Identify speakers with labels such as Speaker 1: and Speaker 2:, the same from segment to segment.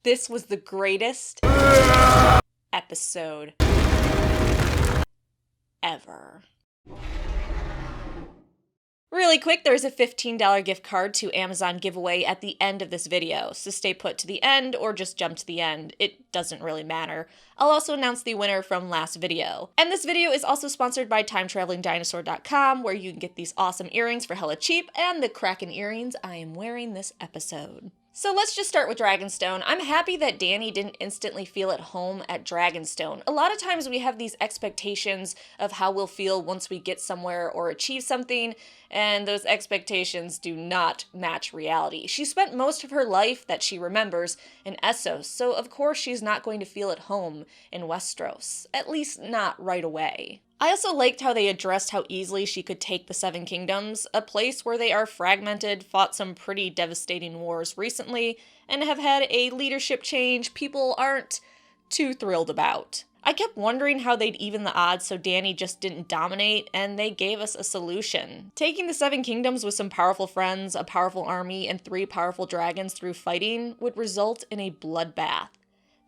Speaker 1: This was the greatest episode ever. Really quick, there's a $15 gift card to Amazon giveaway at the end of this video, so stay put to the end or just jump to the end. It doesn't really matter. I'll also announce the winner from last video. And this video is also sponsored by TimeTravelingDinosaur.com, where you can get these awesome earrings for hella cheap, and the Kraken earrings I am wearing this episode. So let's just start with Dragonstone. I'm happy that Dany didn't instantly feel at home at Dragonstone. A lot of times we have these expectations of how we'll feel once we get somewhere or achieve something, and those expectations do not match reality. She spent most of her life that she remembers in Essos, so of course she's not going to feel at home in Westeros, at least not right away. I also liked how they addressed how easily she could take the Seven Kingdoms, a place where they are fragmented, fought some pretty devastating wars recently, and have had a leadership change people aren't too thrilled about. I kept wondering how they'd even the odds so Dany just didn't dominate, and they gave us a solution. Taking the Seven Kingdoms with some powerful friends, a powerful army, and 3 powerful dragons through fighting would result in a bloodbath.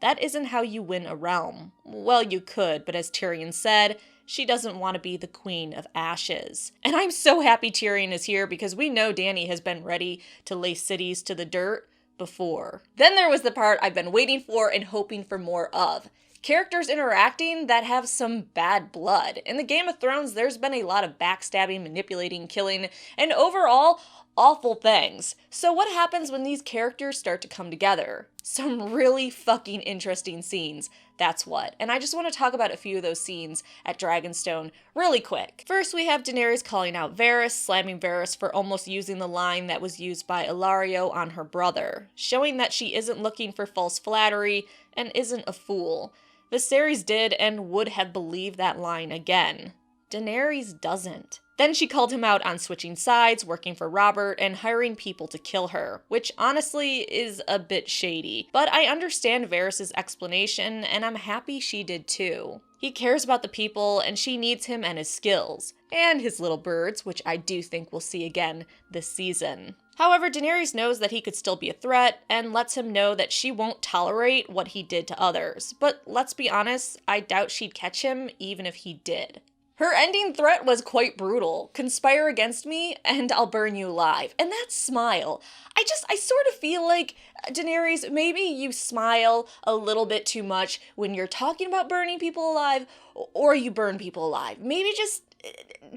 Speaker 1: That isn't how you win a realm. Well, you could, but as Tyrion said, she doesn't want to be the Queen of Ashes. And I'm so happy Tyrion is here because we know Dany has been ready to lay cities to the dirt before. Then there was the part I've been waiting for and hoping for more of. Characters interacting that have some bad blood. In the Game of Thrones, there's been a lot of backstabbing, manipulating, killing, and overall, awful things. So what happens when these characters start to come together? Some really fucking interesting scenes, that's what. And I just want to talk about a few of those scenes at Dragonstone really quick. First, we have Daenerys calling out Varys, slamming Varys for almost using the line that was used by Ilario on her brother, showing that she isn't looking for false flattery and isn't a fool. Viserys did and would have believed that line again. Daenerys doesn't. Then she called him out on switching sides, working for Robert, and hiring people to kill her, which honestly is a bit shady. But I understand Varys' explanation, and I'm happy she did too. He cares about the people, and she needs him and his skills. And his little birds, which I do think we'll see again this season. However, Daenerys knows that he could still be a threat, and lets him know that she won't tolerate what he did to others. But let's be honest, I doubt she'd catch him even if he did. Her ending threat was quite brutal. Conspire against me, and I'll burn you alive. And that smile. I sort of feel like, Daenerys, maybe you smile a little bit too much when you're talking about burning people alive, or you burn people alive. Maybe just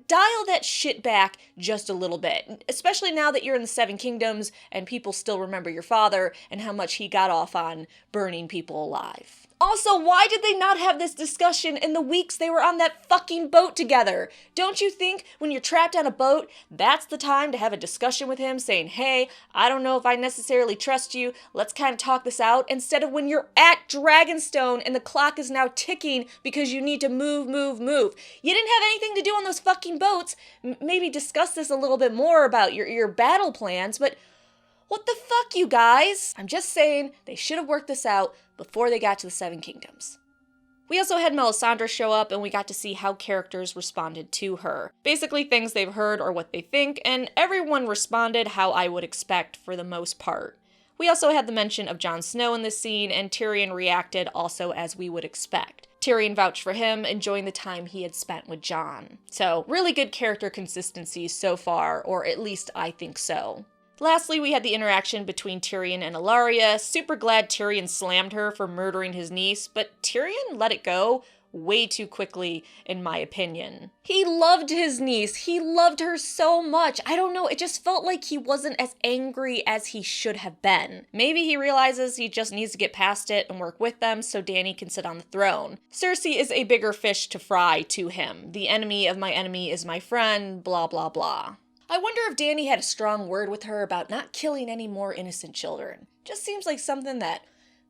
Speaker 1: dial that shit back just a little bit. Especially now that you're in the Seven Kingdoms, and people still remember your father, and how much he got off on burning people alive. Also, why did they not have this discussion in the weeks they were on that fucking boat together? Don't you think when you're trapped on a boat, that's the time to have a discussion with him saying, hey, I don't know if I necessarily trust you, let's kind of talk this out, instead of when you're at Dragonstone and the clock is now ticking because you need to move. You didn't have anything to do on those fucking boats. Maybe discuss this a little bit more about your battle plans, but what the fuck, you guys? I'm just saying they should have worked this out before they got to the Seven Kingdoms. We also had Melisandre show up, and we got to see how characters responded to her. Basically things they've heard or what they think, and everyone responded how I would expect for the most part. We also had the mention of Jon Snow in this scene, and Tyrion reacted also as we would expect. Tyrion vouched for him, enjoying the time he had spent with Jon. So, really good character consistency so far, or at least I think so. Lastly, we had the interaction between Tyrion and Ellaria. Super glad Tyrion slammed her for murdering his niece, but Tyrion let it go way too quickly, in my opinion. He loved his niece. He loved her so much. I don't know, it just felt like he wasn't as angry as he should have been. Maybe he realizes he just needs to get past it and work with them so Dany can sit on the throne. Cersei is a bigger fish to fry to him. The enemy of my enemy is my friend, blah blah blah. I wonder if Dany had a strong word with her about not killing any more innocent children. Just seems like something that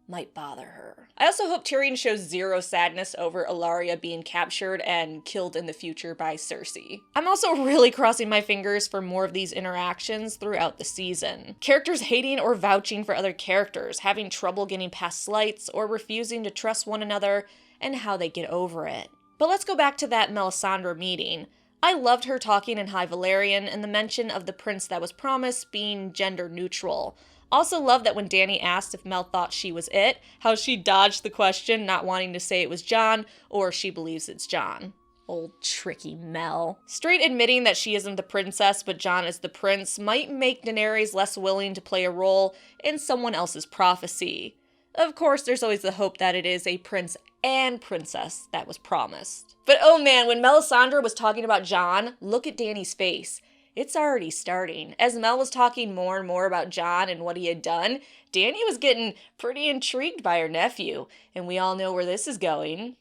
Speaker 1: might bother her. I also hope Tyrion shows zero sadness over Ellaria being captured and killed in the future by Cersei. I'm also really crossing my fingers for more of these interactions throughout the season. Characters hating or vouching for other characters, having trouble getting past slights, or refusing to trust one another, and how they get over it. But let's go back to that Melisandre meeting. I loved her talking in High Valyrian and the mention of the prince that was promised being gender neutral. Also love that when Dany asked if Mel thought she was it, how she dodged the question, not wanting to say it was Jon, or she believes it's Jon. Old tricky Mel. Straight admitting that she isn't the princess, but Jon is the prince, might make Daenerys less willing to play a role in someone else's prophecy. Of course, there's always the hope that it is a prince and princess that was promised. But oh man, when Melisandre was talking about Jon, look at Dany's face. It's already starting. As Mel was talking more and more about Jon and what he had done, Dany was getting pretty intrigued by her nephew, and we all know where this is going.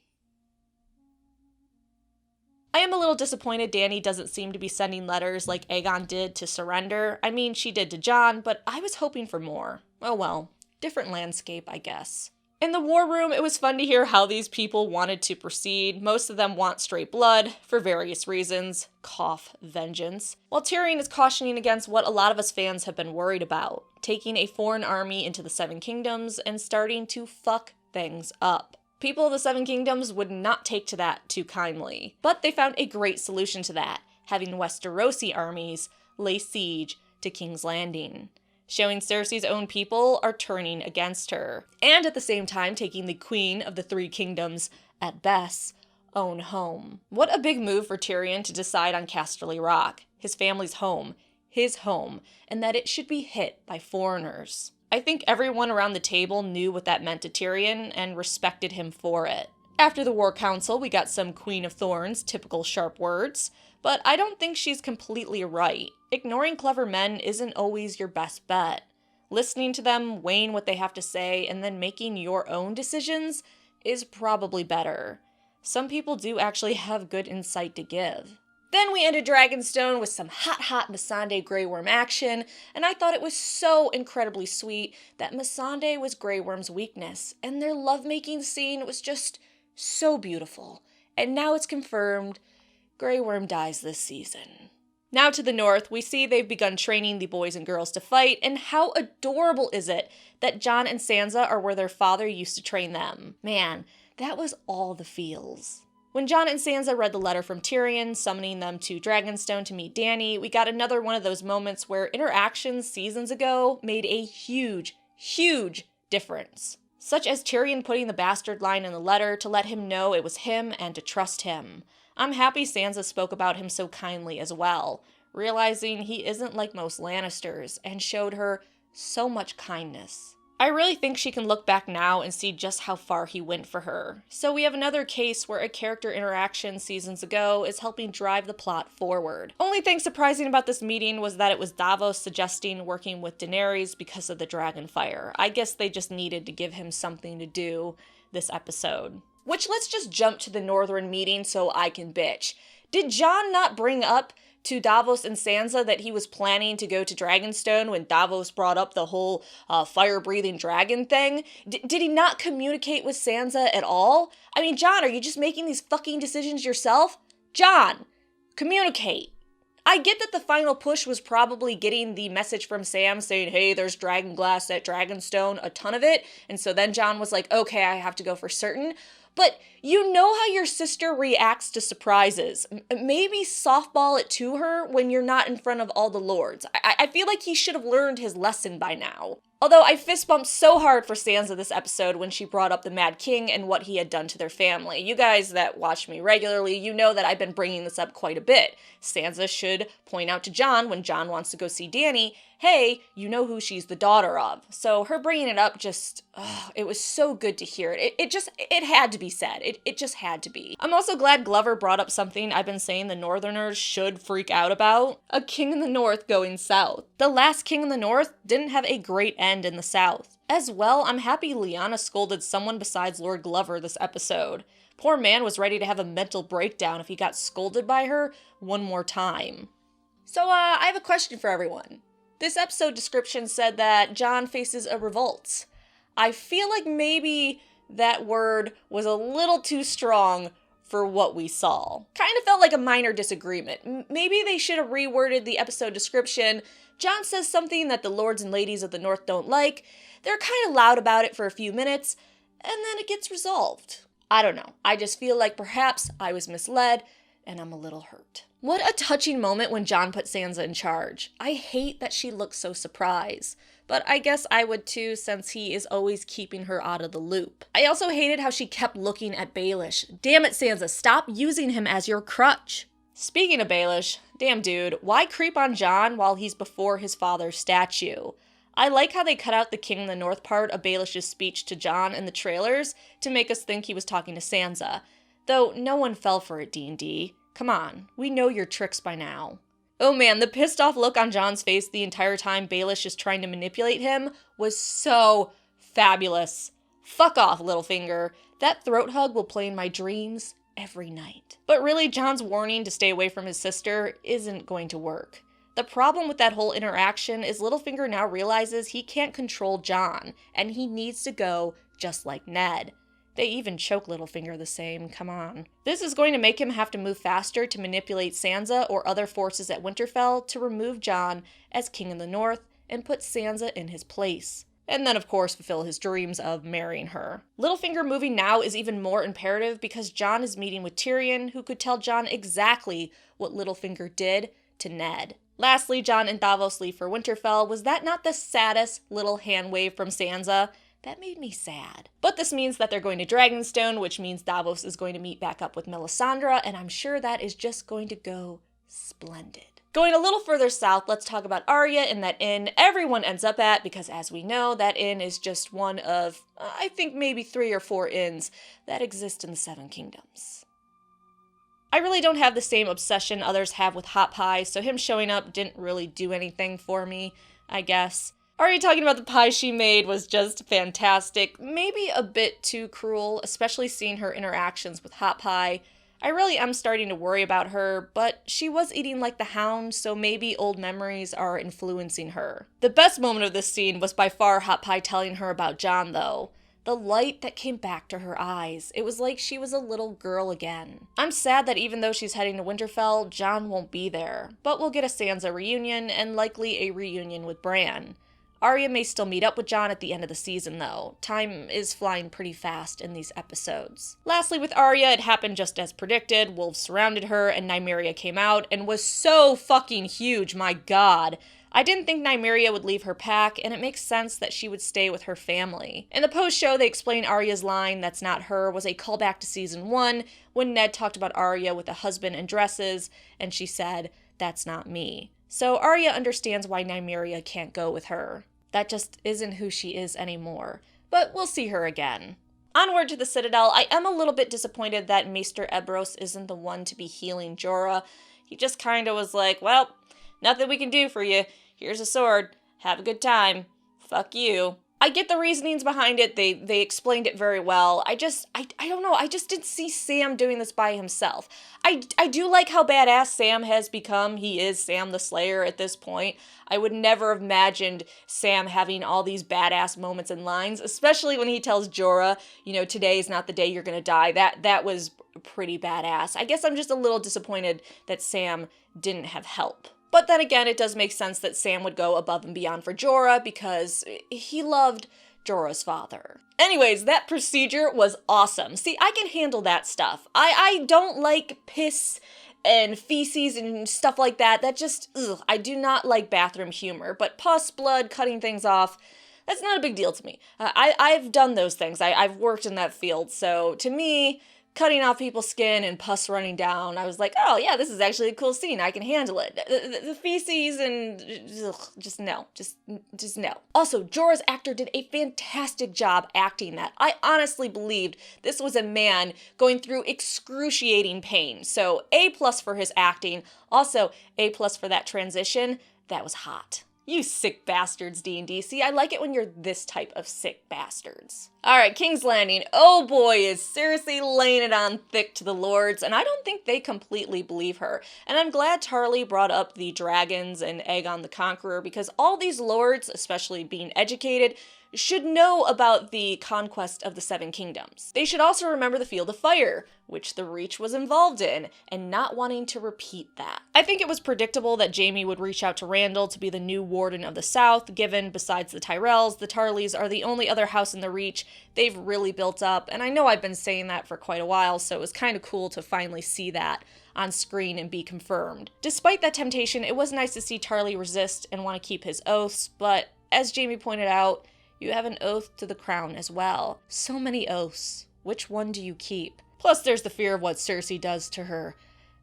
Speaker 1: I am a little disappointed Dany doesn't seem to be sending letters like Aegon did to surrender. I mean, she did to Jon, but I was hoping for more. Oh well, different landscape, I guess. In the war room, it was fun to hear how these people wanted to proceed. Most of them want straight blood, for various reasons. Cough, vengeance. While Tyrion is cautioning against what a lot of us fans have been worried about, taking a foreign army into the Seven Kingdoms and starting to fuck things up. People of the Seven Kingdoms would not take to that too kindly, but they found a great solution to that, having Westerosi armies lay siege to King's Landing, showing Cersei's own people are turning against her, and at the same time taking the Queen of the Three Kingdoms, at best, own home. What a big move for Tyrion to decide on Casterly Rock, his family's home, his home, and that it should be hit by foreigners. I think everyone around the table knew what that meant to Tyrion and respected him for it. After the War Council, we got some Queen of Thorns, typical sharp words, but I don't think she's completely right. Ignoring clever men isn't always your best bet. Listening to them, weighing what they have to say, and then making your own decisions is probably better. Some people do actually have good insight to give. Then we ended Dragonstone with some hot Missandei Grey Worm action, and I thought it was so incredibly sweet that Missandei was Grey Worm's weakness, and their lovemaking scene was just so beautiful. And now it's confirmed, Grey Worm dies this season. Now to the north, we see they've begun training the boys and girls to fight, and how adorable is it that Jon and Sansa are where their father used to train them. Man, that was all the feels. When Jon and Sansa read the letter from Tyrion, summoning them to Dragonstone to meet Dany, we got another one of those moments where interactions seasons ago made a huge difference. Such as Tyrion putting the bastard line in the letter to let him know it was him and to trust him. I'm happy Sansa spoke about him so kindly as well, realizing he isn't like most Lannisters, and showed her so much kindness. I really think she can look back now and see just how far he went for her. So we have another case where a character interaction seasons ago is helping drive the plot forward. Only thing surprising about this meeting was that it was Davos suggesting working with Daenerys because of the Dragonfire. I guess they just needed to give him something to do this episode. Which, let's just jump to the Northern meeting so I can bitch. Did Jon not bring up to Davos and Sansa that he was planning to go to Dragonstone when Davos brought up the whole fire-breathing dragon thing? Did he not communicate with Sansa at all? I mean, Jon, are you just making these fucking decisions yourself? Jon, communicate. I get that the final push was probably getting the message from Sam saying, hey, there's dragon glass at Dragonstone, a ton of it, and so then Jon was like, okay, I have to go for certain. But you know how your sister reacts to surprises. Maybe softball it to her when you're not in front of all the lords. I feel like he should have learned his lesson by now. Although I fist bumped so hard for Sansa this episode when she brought up the Mad King and what he had done to their family. You guys that watch me regularly, you know that I've been bringing this up quite a bit. Sansa should point out to Jon when Jon wants to go see Dany, hey, you know who she's the daughter of. So her bringing it up just, it was so good to hear it. It had to be said. It just had to be. I'm also glad Glover brought up something I've been saying the Northerners should freak out about. A king in the North going south. The last king in the North didn't have a great end in the South. As well, I'm happy Lyanna scolded someone besides Lord Glover this episode. Poor man was ready to have a mental breakdown if he got scolded by her one more time. So, I have a question for everyone. This episode description said that Jon faces a revolt. I feel like maybe that word was a little too strong for what we saw. Kind of felt like a minor disagreement. Maybe they should have reworded the episode description. Jon says something that the lords and ladies of the North don't like. They're kind of loud about it for a few minutes, and then it gets resolved. I don't know. I just feel like perhaps I was misled, and I'm a little hurt. What a touching moment when Jon put Sansa in charge. I hate that she looks so surprised. but I guess I would too since he is always keeping her out of the loop. I also hated how she kept looking at Baelish. Damn it, Sansa, stop using him as your crutch. Speaking of Baelish, damn dude, why creep on Jon while he's before his father's statue? I like how they cut out the King in the North part of Baelish's speech to Jon in the trailers to make us think he was talking to Sansa. Though no one fell for it, D&D. Come on, we know your tricks by now. Oh man, the pissed off look on Jon's face the entire time Baelish is trying to manipulate him was so fabulous. Fuck off, Littlefinger. That throat hug will play in my dreams every night. But really, Jon's warning to stay away from his sister isn't going to work. The problem with that whole interaction is Littlefinger now realizes he can't control Jon, and he needs to go just like Ned. They even choke Littlefinger the same, come on. This is going to make him have to move faster to manipulate Sansa or other forces at Winterfell to remove Jon as King in the North and put Sansa in his place. And then, of course, fulfill his dreams of marrying her. Littlefinger moving now is even more imperative because Jon is meeting with Tyrion, who could tell Jon exactly what Littlefinger did to Ned. Lastly, Jon and Davos leave for Winterfell. Was that not the saddest little hand wave from Sansa? That made me sad. But this means that they're going to Dragonstone, which means Davos is going to meet back up with Melisandre, and I'm sure that is just going to go splendid. Going a little further south, let's talk about Arya in that inn everyone ends up at, because as we know, that inn is just one of, I think maybe 3 or 4 inns that exist in the Seven Kingdoms. I really don't have the same obsession others have with hot pie, so him showing up didn't really do anything for me, I guess. Arya talking about the pie she made was just fantastic, maybe a bit too cruel, especially seeing her interactions with hot pie. I really am starting to worry about her, but she was eating like the Hound, so maybe old memories are influencing her. The best moment of this scene was by far Hot Pie telling her about Jon, though. The light that came back to her eyes. It was like she was a little girl again. I'm sad that even though she's heading to Winterfell, Jon won't be there. But we'll get a Sansa reunion, and likely a reunion with Bran. Arya may still meet up with Jon at the end of the season, though. Time is flying pretty fast in these episodes. Lastly, with Arya, it happened just as predicted. Wolves surrounded her, and Nymeria came out, and was so fucking huge, my god. I didn't think Nymeria would leave her pack, and it makes sense that she would stay with her family. In the post-show, they explain Arya's line, "That's not her," was a callback to season 1, when Ned talked about Arya with a husband and dresses, and she said, "That's not me." So Arya understands why Nymeria can't go with her. That just isn't who she is anymore. But we'll see her again. Onward to the Citadel, I am a little bit disappointed that Maester Ebros isn't the one to be healing Jorah. He just kinda was like, well, nothing we can do for you. Here's a sword. Have a good time. Fuck you. I get the reasonings behind it. They explained it very well. I don't know. I just didn't see Sam doing this by himself. I do like how badass Sam has become. He is Sam the Slayer at this point. I would never have imagined Sam having all these badass moments and lines, especially when he tells Jorah, you know, today is not the day you're gonna die. That was pretty badass. I guess I'm just a little disappointed that Sam didn't have help. But then again, it does make sense that Sam would go above and beyond for Jorah because he loved Jorah's father. Anyways, that procedure was awesome. See, I can handle that stuff. I don't like piss and feces and stuff like that. That just, ugh, I do not like bathroom humor. But pus, blood, cutting things off, that's not a big deal to me. I've done those things. I've worked in that field. So to me, cutting off people's skin and pus running down, I was like, oh yeah, this is actually a cool scene. I can handle it. The feces and just no. Also, Jorah's actor did a fantastic job acting that. I honestly believed this was a man going through excruciating pain. So A+ for his acting. Also A+ for that transition. That was hot. You sick bastards, D&D. See, I like it when you're this type of sick bastards. Alright, King's Landing. Oh boy, is seriously laying it on thick to the lords, and I don't think they completely believe her. And I'm glad Tarly brought up the dragons and Aegon the Conqueror, because all these lords, especially being educated, should know about the conquest of the Seven Kingdoms. They should also remember the Field of Fire, which the Reach was involved in, and not wanting to repeat that. I think it was predictable that Jaime would reach out to Randall to be the new Warden of the South, given, besides the Tyrells, the Tarleys are the only other house in the Reach they've really built up, and I know I've been saying that for quite a while, so it was kind of cool to finally see that on screen and be confirmed. Despite that temptation, it was nice to see Tarly resist and want to keep his oaths, but as Jamie pointed out, you have an oath to the crown as well. So many oaths. Which one do you keep? Plus, there's the fear of what Cersei does to her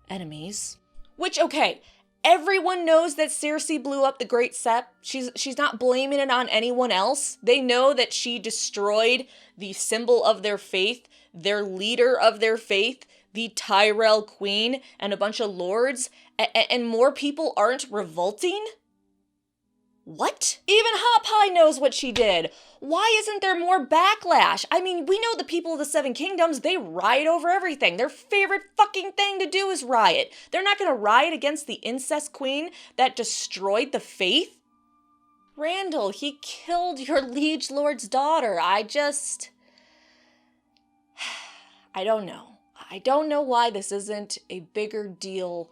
Speaker 1: enemies. Which, okay, everyone knows that Cersei blew up the Great Sept. She's not blaming it on anyone else. They know that she destroyed the symbol of their faith, their leader of their faith, the Tyrell Queen, and a bunch of lords, and more people aren't revolting? What? Even Hot Pie knows what she did. Why isn't there more backlash? I mean, we know the people of the Seven Kingdoms, they riot over everything. Their favorite fucking thing to do is riot. They're not gonna riot against the incest queen that destroyed the faith? Randall, he killed your liege lord's daughter. I don't know. I don't know why this isn't a bigger deal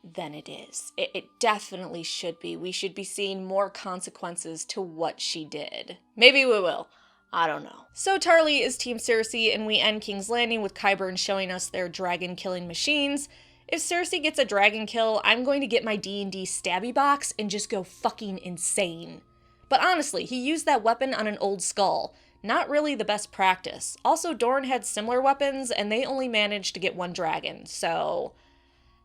Speaker 1: than it is. It definitely should be. We should be seeing more consequences to what she did. Maybe we will. I don't know. So Tarly is Team Cersei, and we end King's Landing with Qyburn showing us their dragon-killing machines. If Cersei gets a dragon kill, I'm going to get my D&D stabby box and just go fucking insane. But honestly, he used that weapon on an old skull. Not really the best practice. Also, Dorne had similar weapons, and they only managed to get one dragon, so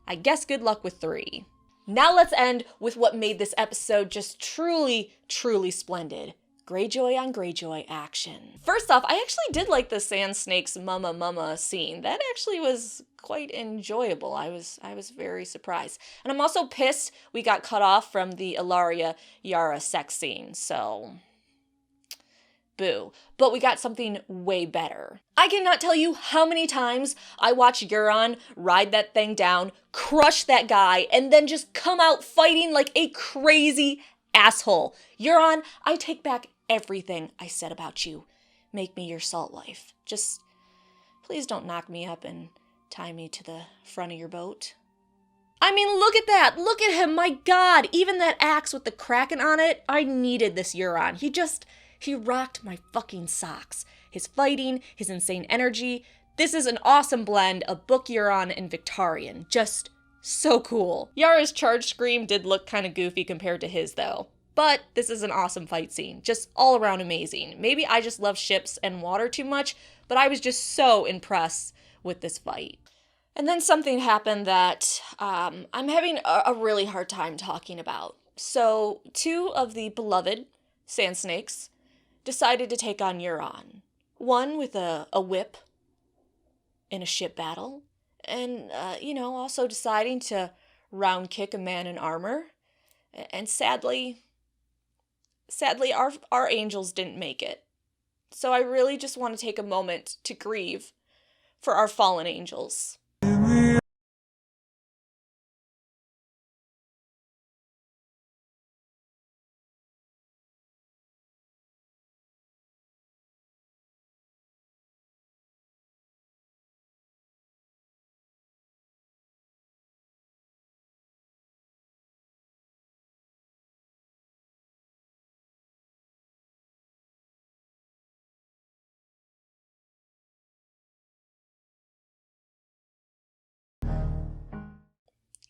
Speaker 1: I guess good luck with 3. Now let's end with what made this episode just truly, truly splendid. Greyjoy on Greyjoy action. First off, I actually did like the Sand Snake's mama scene. That actually was quite enjoyable. I was very surprised. And I'm also pissed we got cut off from the Ellaria Yara sex scene, so boo. But we got something way better. I cannot tell you how many times I watched Euron ride that thing down, crush that guy, and then just come out fighting like a crazy asshole. Euron, I take back everything I said about you. Make me your salt wife. Just please don't knock me up and tie me to the front of your boat. I mean, look at that. Look at him. My God. Even that axe with the kraken on it. I needed this Euron. He rocked my fucking socks. His fighting, his insane energy. This is an awesome blend of Book Euron and Victarion. Just so cool. Yara's charge scream did look kind of goofy compared to his though. But this is an awesome fight scene. Just all around amazing. Maybe I just love ships and water too much, but I was just so impressed with this fight. And then something happened that I'm having a really hard time talking about. So 2 of the beloved Sand Snakes decided to take on Euron. One with a whip in a ship battle, and, also deciding to round kick a man in armor. And sadly, our angels didn't make it. So I really just want to take a moment to grieve for our fallen angels.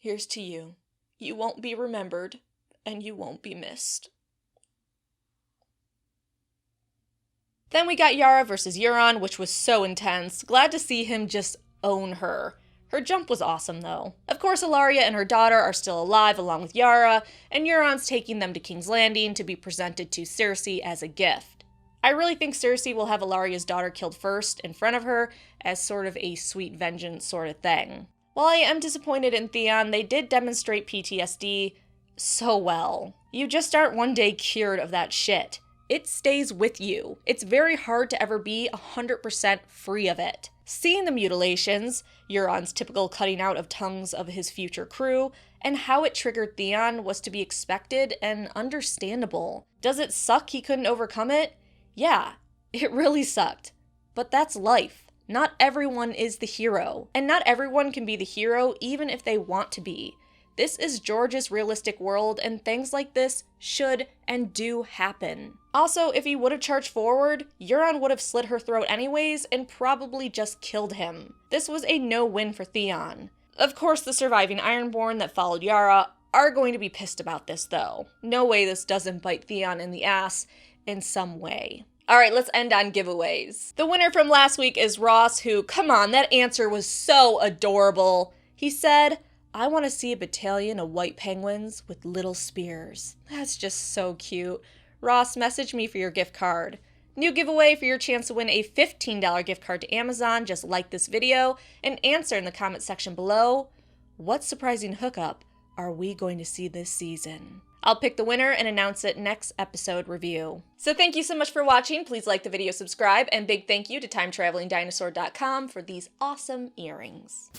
Speaker 1: Here's to you. You won't be remembered, and you won't be missed. Then we got Yara versus Euron, which was so intense. Glad to see him just own her. Her jump was awesome, though. Of course, Ellaria and her daughter are still alive along with Yara, and Euron's taking them to King's Landing to be presented to Cersei as a gift. I really think Cersei will have Ellaria's daughter killed first in front of her as sort of a sweet vengeance sort of thing. While I am disappointed in Theon, they did demonstrate PTSD so well. You just aren't one day cured of that shit. It stays with you. It's very hard to ever be 100% free of it. Seeing the mutilations, Euron's typical cutting out of tongues of his future crew, and how it triggered Theon was to be expected and understandable. Does it suck he couldn't overcome it? Yeah, it really sucked. But that's life. Not everyone is the hero, and not everyone can be the hero even if they want to be. This is George's realistic world, and things like this should and do happen. Also, if he would have charged forward, Euron would have slit her throat anyways and probably just killed him. This was a no-win for Theon. Of course, the surviving Ironborn that followed Yara are going to be pissed about this, though. No way this doesn't bite Theon in the ass in some way. All right, let's end on giveaways. The winner from last week is Ross, who, come on, that answer was so adorable. He said, I want to see a battalion of white penguins with little spears. That's just so cute. Ross, message me for your gift card. New giveaway for your chance to win a $15 gift card to Amazon. Just like this video and answer in the comment section below, what surprising hookup are we going to see this season? I'll pick the winner and announce it next episode review. So thank you so much for watching. Please like the video, subscribe, and big thank you to TimeTravelingDinosaur.com for these awesome earrings.